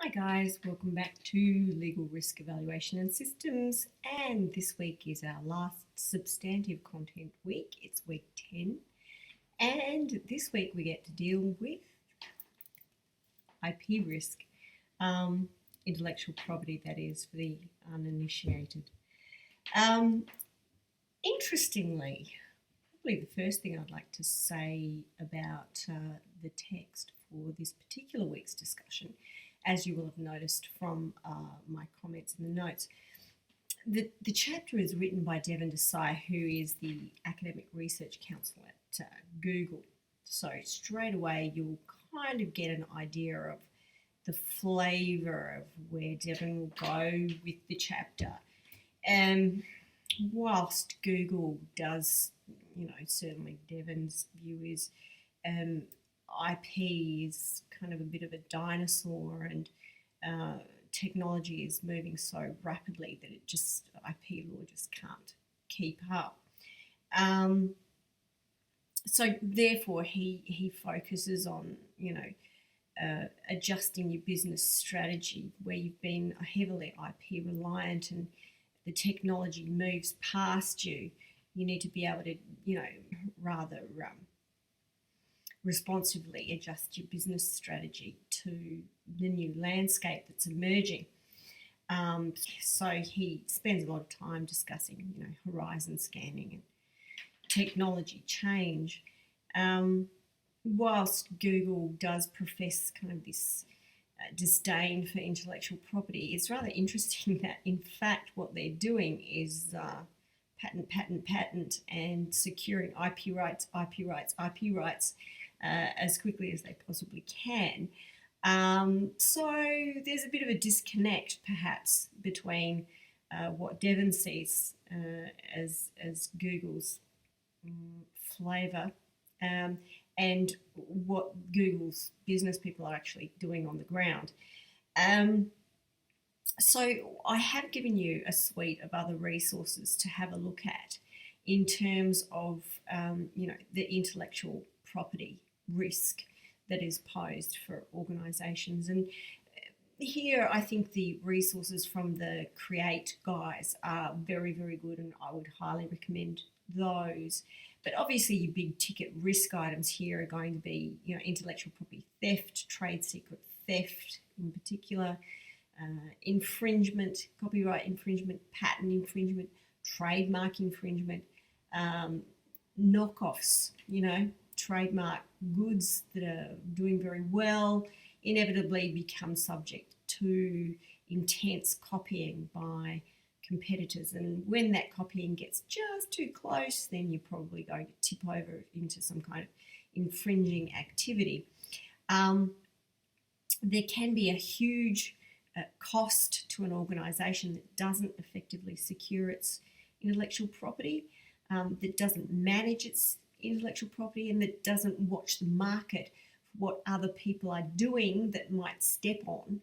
Hi guys, welcome back to Legal Risk Evaluation and Systems, and this week is our last substantive content week. It's week 10, and this week we get to deal with IP risk, intellectual property, that is, for the uninitiated. Interestingly, probably the first thing I'd like to say about the text for this particular week's discussion, as you will have noticed from my comments in the notes, the chapter is written by Devin Desai, who is the Academic Research Counsel at Google. So straight away you'll kind of get an idea of the flavour of where Devin will go with the chapter. Whilst Google does, certainly Devin's view is IP is kind of a bit of a dinosaur, and technology is moving so rapidly that IP law just can't keep up. So therefore he focuses on, adjusting your business strategy where you've been heavily IP reliant and the technology moves past you. You need to be able to, rather responsively adjust your business strategy to the new landscape that's emerging. So he spends a lot of time discussing, horizon scanning and technology change. Whilst Google does profess kind of this disdain for intellectual property, it's rather interesting that in fact what they're doing is patent, and securing IP rights as quickly as they possibly can. So there's a bit of a disconnect perhaps between what Devin sees as Google's flavour and what Google's business people are actually doing on the ground. So I have given you a suite of other resources to have a look at in terms of, the intellectual property risk that is posed for organisations. And here I think the resources from the Create guys are very, very good, and I would highly recommend those. But obviously your big ticket risk items here are going to be, intellectual property theft, trade secret theft in particular, infringement, copyright infringement, patent infringement, trademark infringement, knockoffs, trademark goods that are doing very well inevitably become subject to intense copying by competitors. And when that copying gets just too close, then you're probably going to tip over into some kind of infringing activity. There can be a huge cost to an organisation that doesn't effectively secure its intellectual property, that doesn't manage its intellectual property, and that doesn't watch the market for what other people are doing that might step on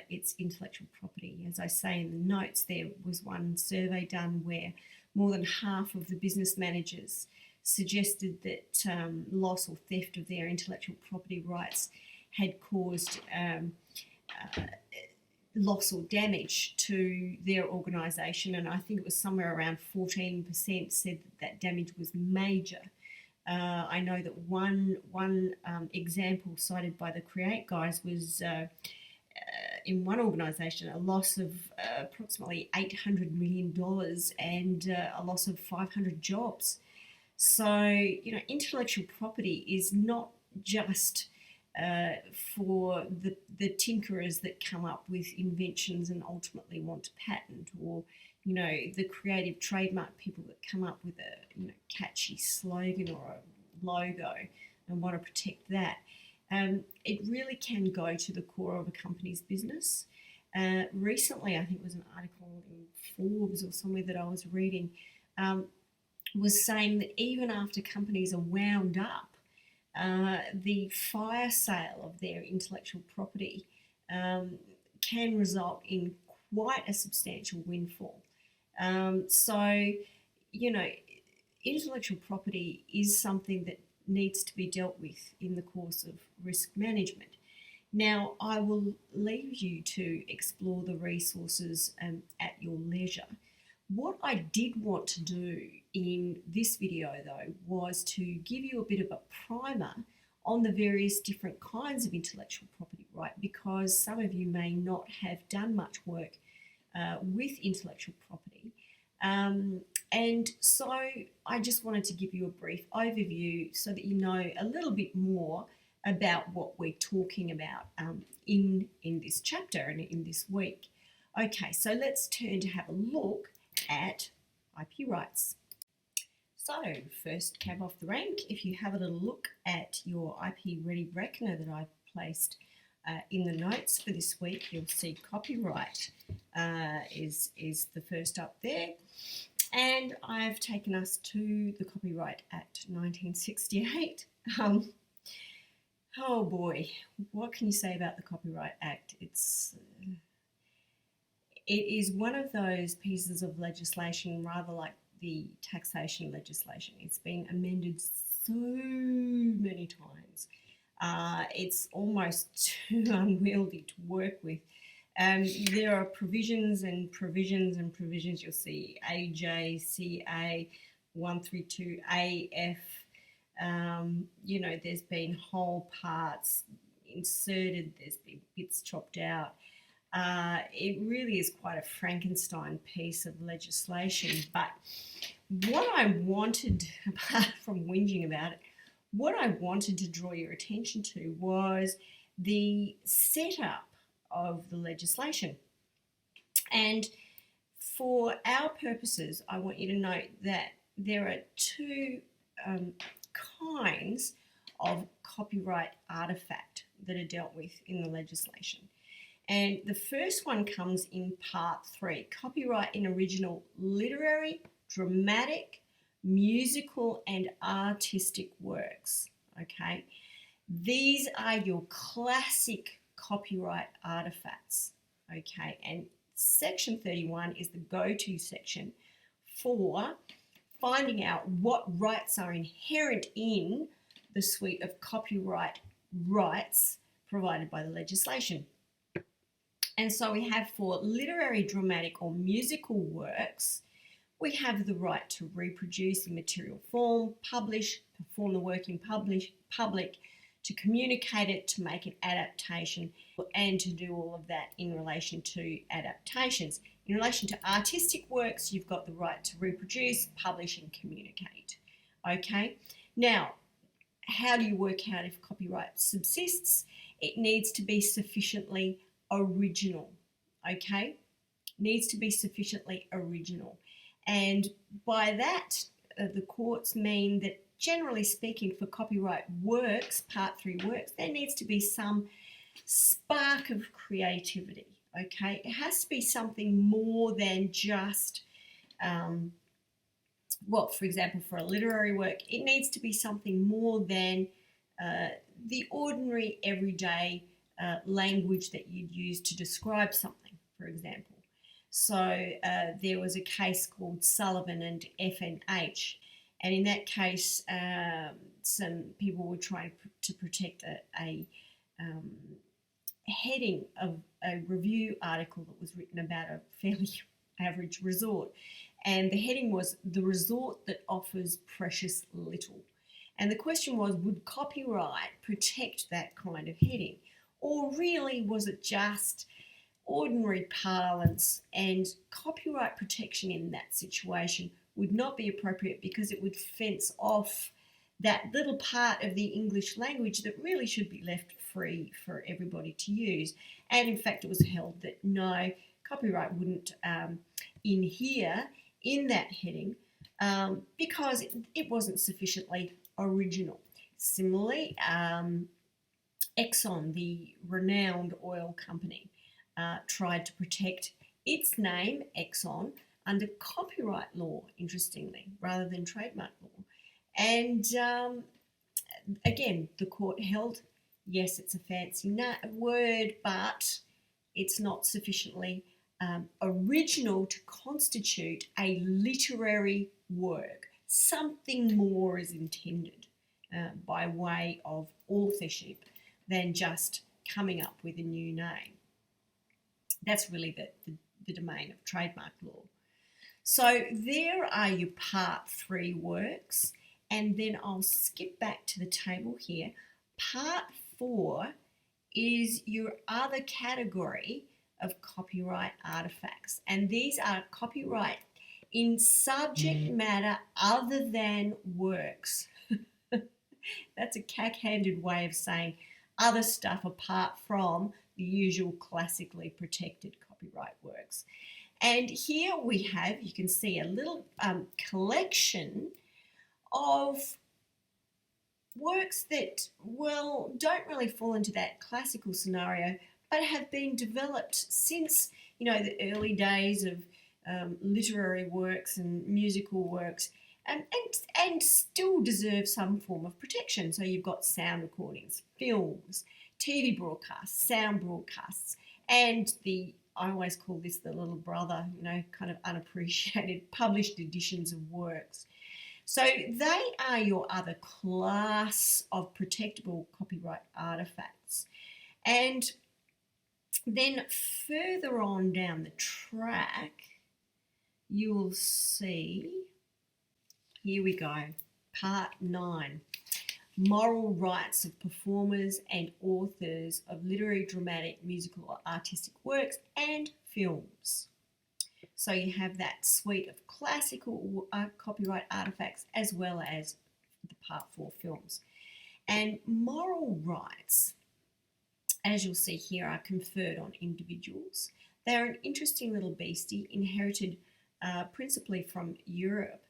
its intellectual property. As I say in the notes, there was one survey done where more than half of the business managers suggested that loss or theft of their intellectual property rights had caused loss or damage to their organisation, and I think it was somewhere around 14% said that damage was major. I know that one example cited by the Create guys was in one organisation a loss of approximately $800 million and a loss of 500 jobs. So, intellectual property is not just for the tinkerers that come up with inventions and ultimately want to patent, or the creative trademark people that come up with a catchy slogan or a logo and want to protect that. It really can go to the core of a company's business. Recently, I think it was an article in Forbes or somewhere that I was reading, was saying that even after companies are wound up, the fire sale of their intellectual property can result in quite a substantial windfall. So, intellectual property is something that needs to be dealt with in the course of risk management. Now, I will leave you to explore the resources at your leisure. What I did want to do in this video, though, was to give you a bit of a primer on the various different kinds of intellectual property right, because some of you may not have done much work with intellectual property. And so I just wanted to give you a brief overview so that you know a little bit more about what we're talking about in this chapter and in this week. Okay, so let's turn to have a look at IP rights. So first cab off the rank, if you have a little look at your IP Ready Reckoner that I've placed in the notes for this week, you'll see copyright is the first up there. And I've taken us to the Copyright Act 1968. Oh boy, what can you say about the Copyright Act? It is one of those pieces of legislation, rather like the taxation legislation. It's been amended so many times. It's almost too unwieldy to work with. There are provisions and provisions and provisions. You'll see AJ, CA, 132, AF. You know, there's been whole parts inserted, there's been bits chopped out. It really is quite a Frankenstein piece of legislation. But what I wanted, apart from whinging about it, what I wanted to draw your attention to was the setup of the legislation. And for our purposes, I want you to note that there are two kinds of copyright artifact that are dealt with in the legislation. And the first one comes in Part 3, copyright in original literary, dramatic, musical and artistic works. Okay, these are your classic copyright artifacts. Okay, and Section 31 is the go-to section for finding out what rights are inherent in the suite of copyright rights provided by the legislation. And so we have for literary, dramatic or musical works, we have the right to reproduce in material form, publish, perform the work in public, to communicate it, to make an adaptation, and to do all of that in relation to adaptations. In relation to artistic works, you've got the right to reproduce, publish and communicate. Okay, now how do you work out if copyright subsists? It needs to be sufficiently original. Okay, needs to be sufficiently original. And by that, the courts mean that generally speaking, for copyright works, Part 3 works, there needs to be some spark of creativity, okay? It has to be something more than just, well, for example, for a literary work, it needs to be something more than the ordinary, everyday language that you'd use to describe something, for example. So there was a case called Sullivan and F&H, and in that case, some people were trying to protect a heading of a review article that was written about a fairly average resort. And the heading was, "The Resort That Offers Precious Little." And the question was, would copyright protect that kind of heading? Or really was it just ordinary parlance, and copyright protection in that situation would not be appropriate because it would fence off that little part of the English language that really should be left free for everybody to use. And in fact, it was held that no, copyright wouldn't inhere in that heading because it wasn't sufficiently original. Similarly, Exxon, the renowned oil company, tried to protect its name, Exxon, under copyright law, interestingly, rather than trademark law. And again, the court held, yes, it's a fancy word, but it's not sufficiently original to constitute a literary work. Something more is intended by way of authorship than just coming up with a new name. That's really the domain of trademark law. So there are your Part 3 works, and then I'll skip back to the table here. Part 4 is your other category of copyright artifacts, and these are copyright in subject matter other than works. That's a cack-handed way of saying other stuff apart from the usual classically protected copyright works. And here we have, you can see a little collection of works that, well, don't really fall into that classical scenario, but have been developed since, the early days of literary works and musical works, and still deserve some form of protection. So you've got sound recordings, films, TV broadcasts, sound broadcasts, and I always call this the little brother, kind of unappreciated published editions of works. So they are your other class of protectable copyright artifacts. And then further on down the track, you will see, here we go, Part 9, Moral Rights of Performers and Authors of Literary, Dramatic, Musical or Artistic Works and Films. So you have that suite of classical copyright artifacts as well as the Part 4 films. And moral rights, as you'll see here, are conferred on individuals. They're an interesting little beastie, inherited principally from Europe.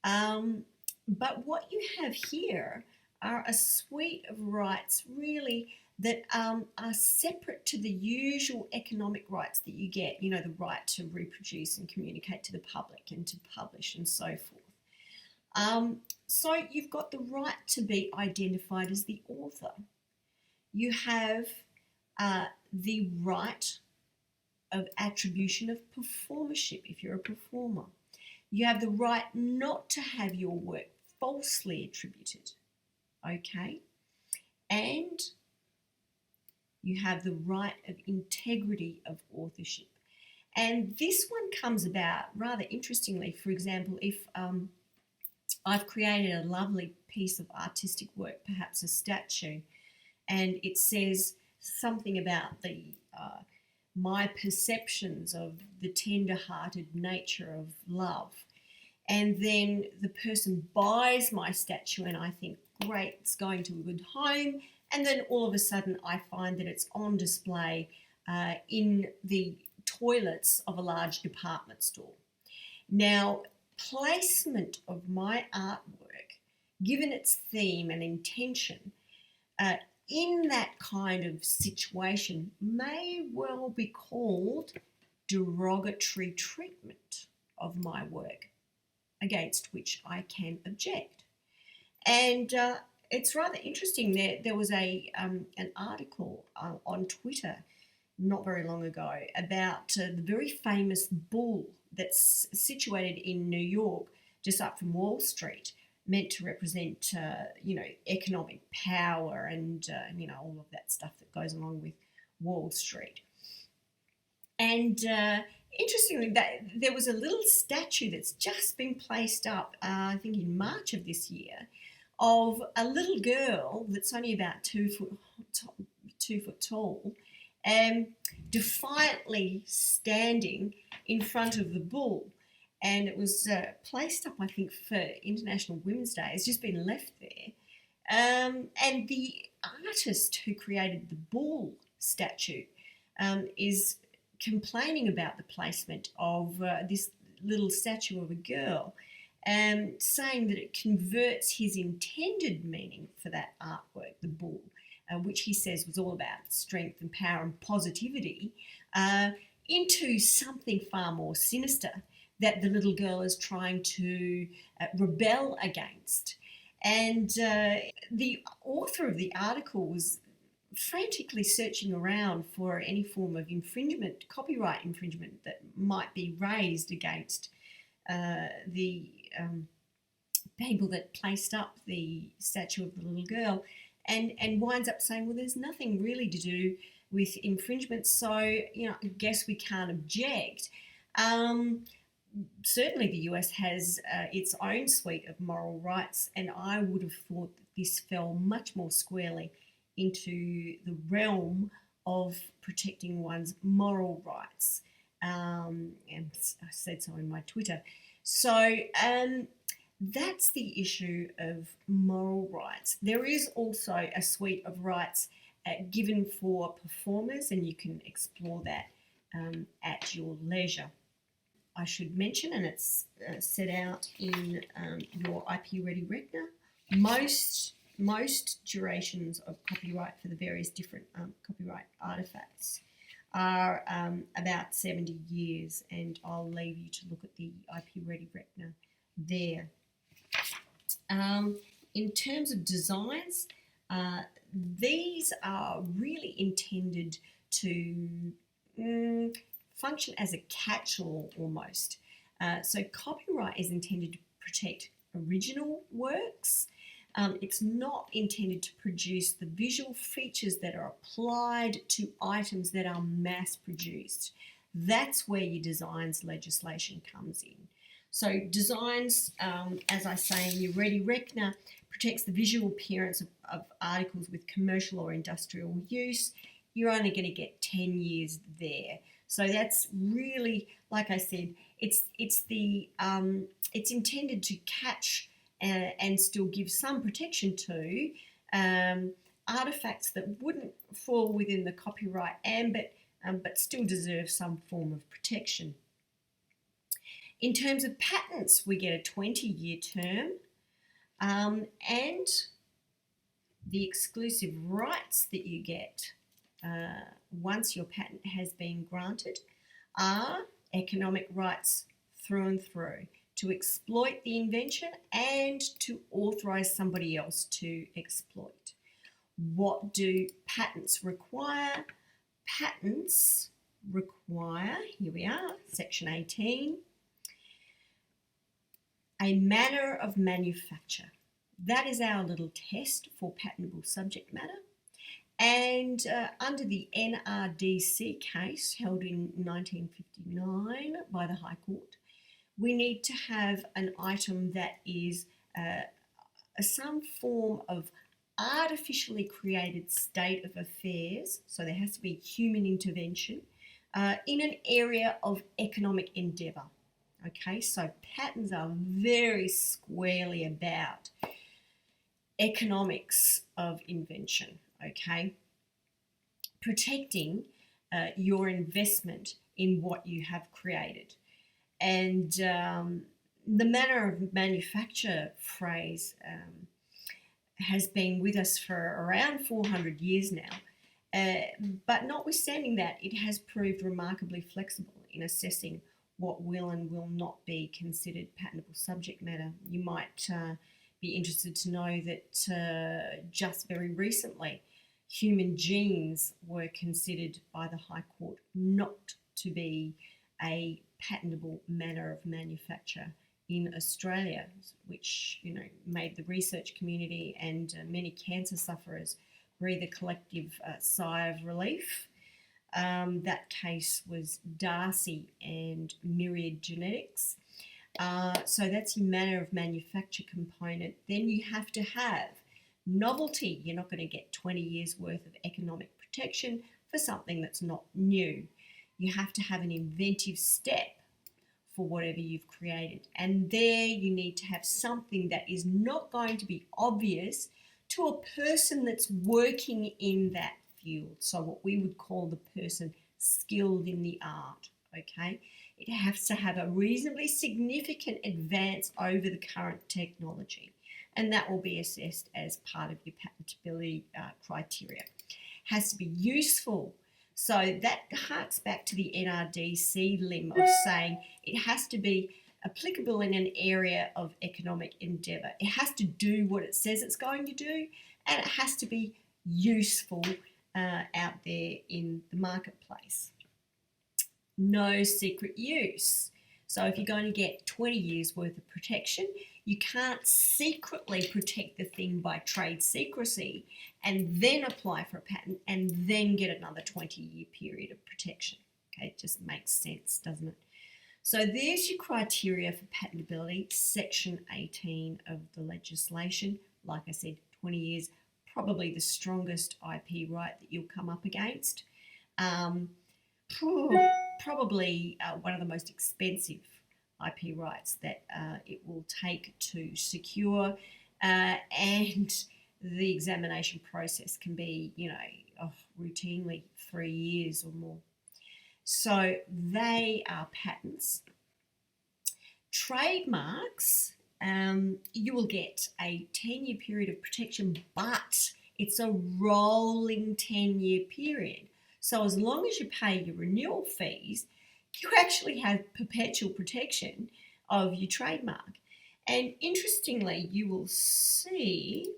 But what you have here are a suite of rights really that are separate to the usual economic rights that you get, the right to reproduce and communicate to the public and to publish and so forth. So you've got the right to be identified as the author. You have the right of attribution of performership if you're a performer. You have the right not to have your work falsely attributed, okay? And you have the right of integrity of authorship. And this one comes about rather interestingly. For example, if I've created a lovely piece of artistic work, perhaps a statue, and it says something about my perceptions of the tender-hearted nature of love, and then the person buys my statue and I think, great, it's going to a good home, and then all of a sudden I find that it's on display in the toilets of a large department store. Now, placement of my artwork, given its theme and intention, in that kind of situation may well be called derogatory treatment of my work, against which I can object. And it's rather interesting. There was an article on Twitter not very long ago about the very famous bull that's situated in New York, just up from Wall Street, meant to represent, economic power and, all of that stuff that goes along with Wall Street. And interestingly, there was a little statue that's just been placed up, I think in March of this year, of a little girl that's only about 2 foot tall, defiantly standing in front of the bull. And it was placed up, I think, for International Women's Day. It's just been left there. And the artist who created the bull statue is complaining about the placement of this little statue of a girl, saying that it converts his intended meaning for that artwork, the bull, which he says was all about strength and power and positivity, into something far more sinister that the little girl is trying to rebel against. And the author of the article was frantically searching around for any form of infringement, copyright infringement that might be raised against the people that placed up the statue of the little girl. and winds up saying, well, there's nothing really to do with infringement, so I guess we can't object. Certainly the US has its own suite of moral rights, and I would have thought that this fell much more squarely into the realm of protecting one's moral rights. And I said so in my Twitter. So that's the issue of moral rights. There is also a suite of rights given for performers, and you can explore that at your leisure. I should mention, and it's set out in your IP Ready Recna, most durations of copyright for the various different copyright artefacts are about 70 years, and I'll leave you to look at the IP Ready Recna there. In terms of designs, these are really intended to function as a catch-all almost. So copyright is intended to protect original works. It's not intended to produce the visual features that are applied to items that are mass-produced. That's where your designs legislation comes in. So designs, as I say in your Ready Recna, protects the visual appearance of articles with commercial or industrial use. You're only going to get 10 years there. So that's really, like I said, it's intended to catch and still give some protection to artifacts that wouldn't fall within the copyright ambit, but still deserve some form of protection. In terms of patents, we get a 20-year term, and the exclusive rights that you get once your patent has been granted are economic rights through and through, to exploit the invention and to authorise somebody else to exploit. What do patents require? Patents require, here we are, section 18, a manner of manufacture. That is our little test for patentable subject matter. And under the NRDC case held in 1959 by the High Court, we need to have an item that is some form of artificially created state of affairs, so there has to be human intervention, in an area of economic endeavour. Okay, so patents are very squarely about economics of invention, okay? Protecting your investment in what you have created. And the manner of manufacture phrase has been with us for around 400 years now. But notwithstanding that, it has proved remarkably flexible in assessing what will and will not be considered patentable subject matter. You might be interested to know that just very recently, human genes were considered by the High Court not to be a patentable manner of manufacture in Australia, which made the research community and many cancer sufferers breathe a collective sigh of relief. That case was Darcy and Myriad Genetics. So that's your manner of manufacture component. Then you have to have novelty. You're not going to get 20 years worth of economic protection for something that's not new. You have to have an inventive step for whatever you've created. And there you need to have something that is not going to be obvious to a person that's working in that field. So what we would call the person skilled in the art, okay? It has to have a reasonably significant advance over the current technology, and that will be assessed as part of your patentability criteria. Has to be useful. So that harks back to the NRDC limb of saying it has to be applicable in an area of economic endeavour. It has to do what it says it's going to do, and it has to be useful out there in the marketplace. No secret use. So if you're going to get 20 years worth of protection, you can't secretly protect the thing by trade secrecy and then apply for a patent and then get another 20-year period of protection. Okay, it just makes sense, doesn't it? So there's your criteria for patentability, Section 18 of the legislation. Like I said, 20 years, probably the strongest IP right that you'll come up against. Probably one of the most expensive IP rights that it will take to secure, and the examination process can be, routinely 3 years or more. So they are patents. Trademarks, you will get a 10-year period of protection, but it's a rolling 10-year period. So as long as you pay your renewal fees, you actually have perpetual protection of your trademark. And interestingly, you will see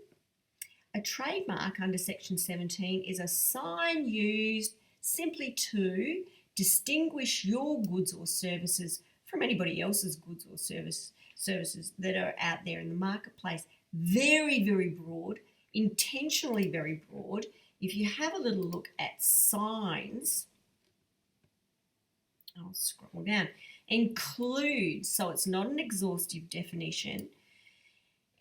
a trademark under Section 17 is a sign used simply to distinguish your goods or services from anybody else's goods or services that are out there in the marketplace. Very, very broad, intentionally very broad. If you have a little look at signs, I'll scroll down, includes, so it's not an exhaustive definition,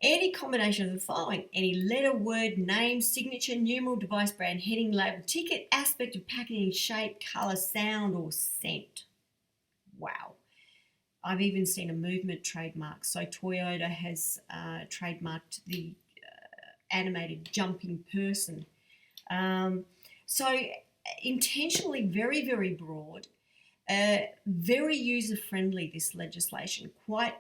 any combination of the following: any letter, word, name, signature, numeral, device, brand, heading, label, ticket, aspect of packaging, shape, colour, sound, or scent. Wow. I've even seen a movement trademark. So Toyota has trademarked the animated jumping person. So intentionally very, very broad. Very user-friendly, this legislation, quite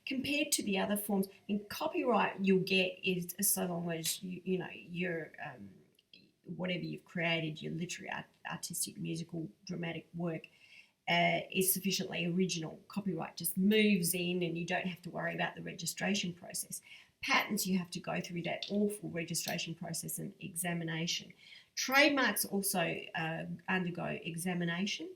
compared to the other forms. In copyright, you'll get is so long as your whatever you've created, your literary, artistic, musical, dramatic work is sufficiently original. Copyright just moves in, and you don't have to worry about the registration process. Patents, you have to go through that awful registration process and examination. Trademarks also undergo examination.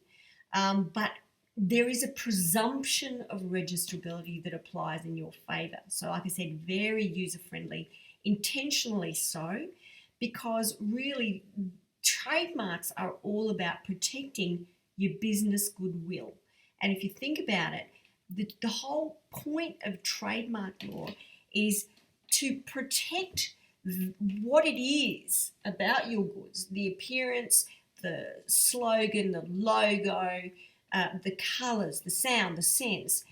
But there is a presumption of registrability that applies in your favour. So like I said, very user-friendly, intentionally so, because really trademarks are all about protecting your business goodwill. And if you think about it, the whole point of trademark law is to protect what it is about your goods, the appearance, the slogan, the logo, the colours, the sound, the sense,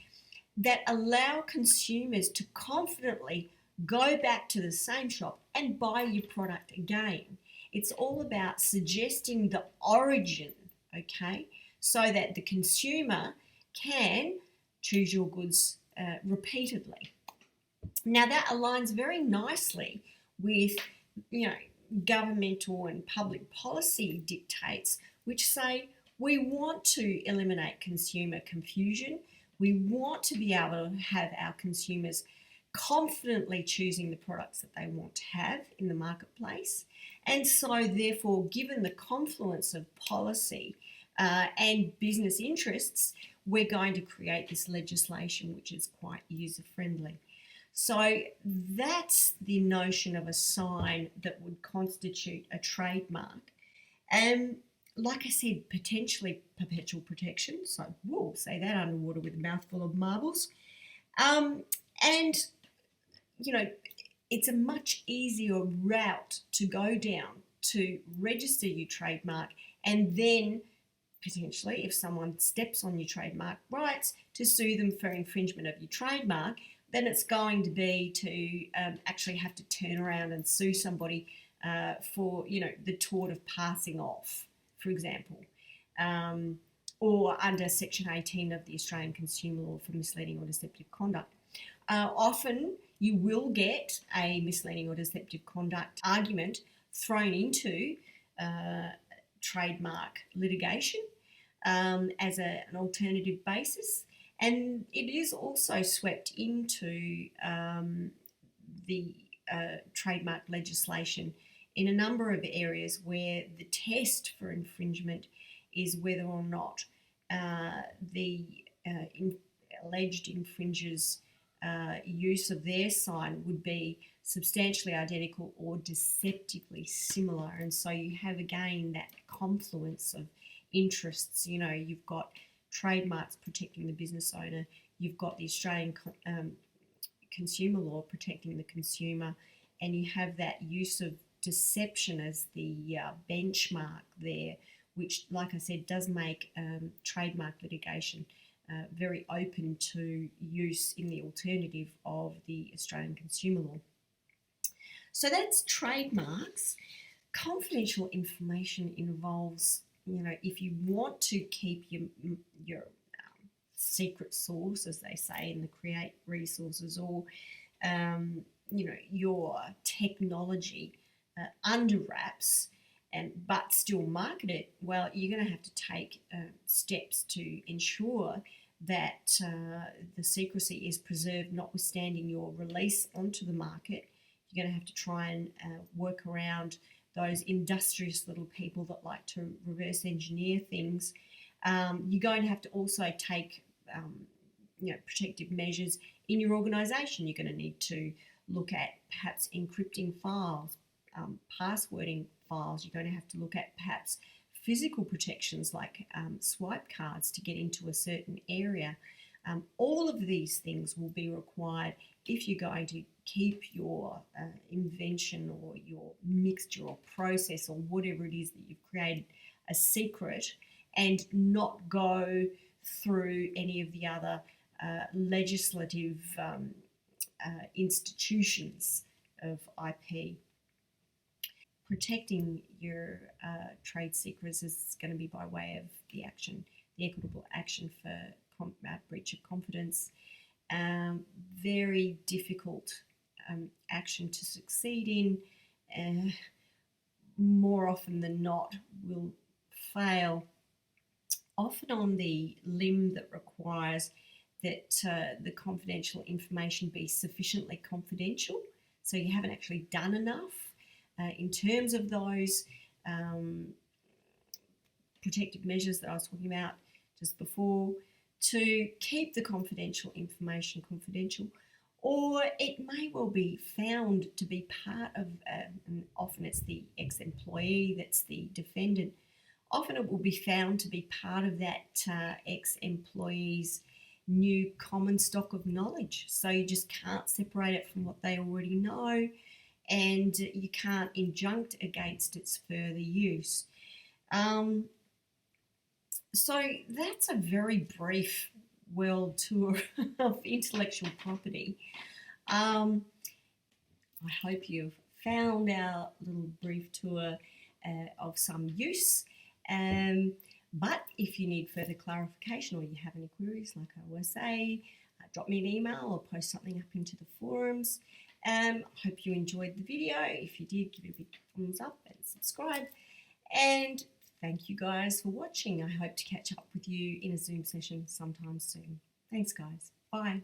that allow consumers to confidently go back to the same shop and buy your product again. It's all about suggesting the origin, okay, so that the consumer can choose your goods repeatedly. Now that aligns very nicely with, governmental and public policy dictates which say we want to eliminate consumer confusion. We want to be able to have our consumers confidently choosing the products that they want to have in the marketplace. And so therefore, given the confluence of policy and business interests, we're going to create this legislation which is quite user-friendly. So that's the notion of a sign that would constitute a trademark. And like I said, potentially perpetual protection. So we'll say that underwater with a mouthful of marbles. And, it's a much easier route to go down to register your trademark, and then potentially, if someone steps on your trademark rights, to sue them for infringement of your trademark. Then it's going to be to actually have to turn around and sue somebody for, the tort of passing off, for example, or under Section 18 of the Australian Consumer Law for misleading or deceptive conduct. Often you will get a misleading or deceptive conduct argument thrown into trademark litigation as an alternative basis. And it is also swept into the trademark legislation in a number of areas where the test for infringement is whether or not the alleged infringer's use of their sign would be substantially identical or deceptively similar. And so you have again that confluence of interests. You know, you've got trademarks protecting the business owner, you've got the Australian consumer law protecting the consumer, and you have that use of deception as the benchmark there, which, like I said, does make trademark litigation very open to use in the alternative of the Australian consumer law. So that's trademarks. Confidential information involves, you know, if you want to keep your secret source, as they say in the create resources, or you know, your technology under wraps, but still market it, well, you're going to have to take steps to ensure that the secrecy is preserved, notwithstanding your release onto the market. You're going to have to try and work around those industrious little people that like to reverse engineer things. You're going to have to also take you know, protective measures in your organisation. You're going to need to look at perhaps encrypting files, passwording files. You're going to have to look at perhaps physical protections like swipe cards to get into a certain area. All of these things will be required if you're going to keep your invention or your mixture or process or whatever it is that you've created a secret, and not go through any of the other legislative institutions of IP. Protecting your trade secrets is going to be by way of the equitable action for breach of confidence. Very difficult action to succeed in. More often than not will fail, often on the limb that requires that the confidential information be sufficiently confidential. So you haven't actually done enough in terms of those protective measures that I was talking about just before, to keep the confidential information confidential. Or it may well be found to be part of, and often it's the ex-employee that's the defendant, often it will be found to be part of that ex-employee's new common stock of knowledge. So you just can't separate it from what they already know, and you can't injunct against its further use. So that's a very brief world tour of intellectual property. I hope you've found our little brief tour of some use. But if you need further clarification or you have any queries, like I always say, drop me an email or post something up into the forums. Hope you enjoyed the video. If you did, give it a big thumbs up and subscribe. And thank you guys for watching. I hope to catch up with you in a Zoom session sometime soon. Thanks, guys. Bye.